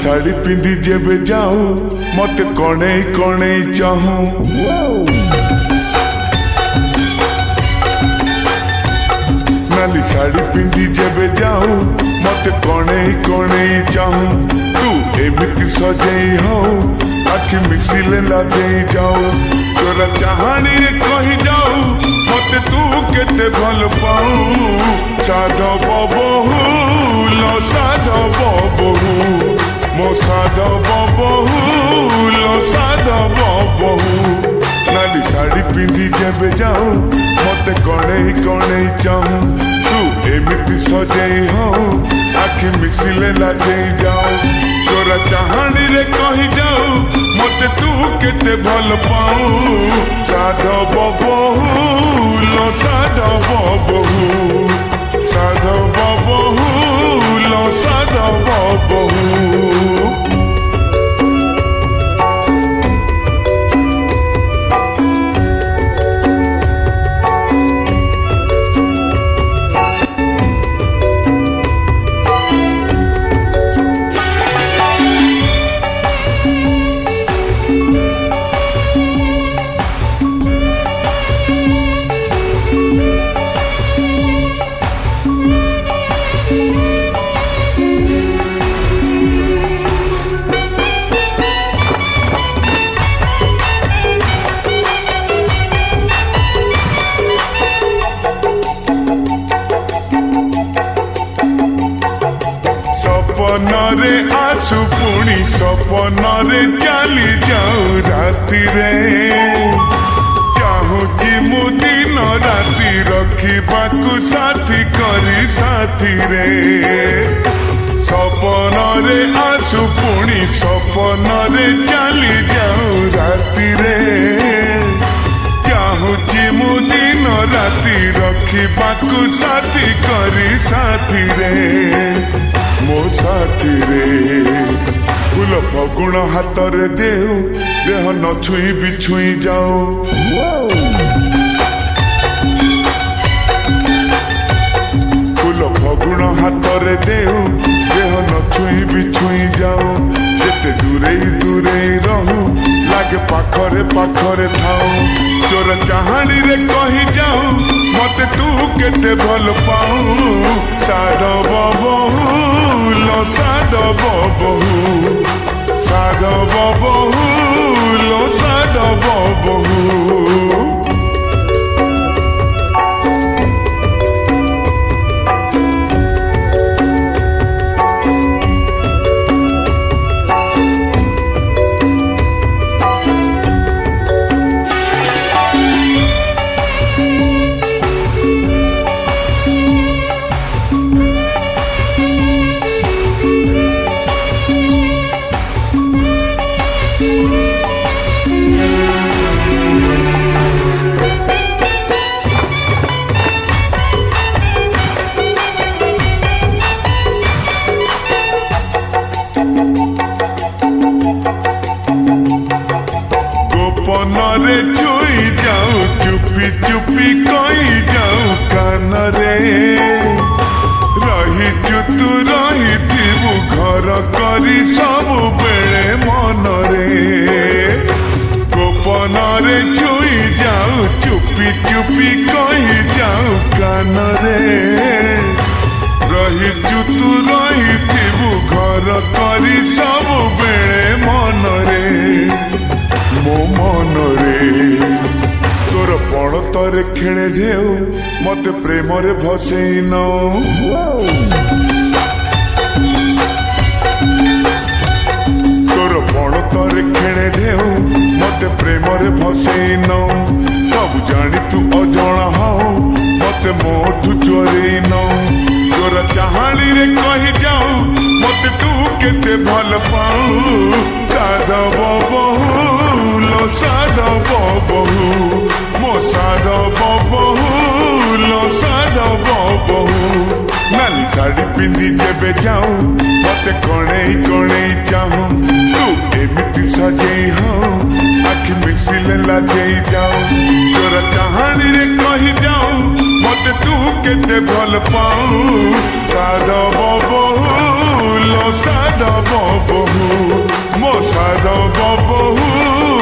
शाड़ी पिंधि जेबे जाऊं मत कणे कणे चाहूं नाली साड़ी पिंधि जेबे जाऊं मत कणे कणे चाहूं तू एमिति सजेई हो आखि मिसिले लाजेई जाऊं तोरा चाहानी रे कही जाऊं मत तू केते भल पाऊं साधव बहु लो साधव बहु मो साधव बहु लो साधव बहु नाली साड़ी पिंधि जेबे जाऊं मत कणे कणे चाहूं तू एमिति सजेई हो आखि मिसिले लाजेई जाऊं तोरा चाहानी रे कही जाऊं मत तू केते भल पाऊं साधव बहु लो साधव बहु साधव बहु लो साधव बहु सपनरे आसु पुणी सपनरे चली जाऊ राति रे चाहूची मु दिन राति रखिबाकु साथी करी साथी रे सपनरे आसु पुणी सपनरे चली जाऊ राति रे चाहूची मु दिन राति रखिबाकु साथी करी साथी रे मो साथी रे फूल फगुण हाथ रे देऊ देह न छुई बिछुई जाओ फूल फगुण हाथ रे देऊ देह न छुई बिछुई जाओ जेते दूरे दूरे रहू लागे पाखरे पाखरे थाऊ चोर चाहानी रे कही जाऊं मत तू केते भल पाऊं साधव बहु लो साधव बहु साधव बहु लो साधव बहु गोपनरे छुई जाऊ चुपी चुपी कही जाऊ कान रे रही तू रही थिबु घर करी सबु बेले मन रे गोपनरे छुई जाऊ चुपी चुपी कही जाऊ कान रे रही तू रही थिबु घर करी सबु बेले मन रे मो मन रे तोर पण तरे खेले ढेउ मत प्रेम रे भसेई न तोर पण तरे खेले ढेउ मत प्रेम रे भसेई न सब जानी तू अजणा हो मत मोठू चोरेई न तोर चाहानी रे कही जाऊं मत तू केते भल पाऊं साधव बहु लो साधव बहु मो साधव बहु लो साधव बहु नाली साड़ी पिंधि जेबे जाऊं मत कणे कणे चाहूं तू एमिति सजेई हो आखि मिसिले लाजेई जाऊं तोरा चाहानी रे कही जाऊं मत तू केते भल पाऊं साधव बहु लो सादा बबहू मो सादा बबहू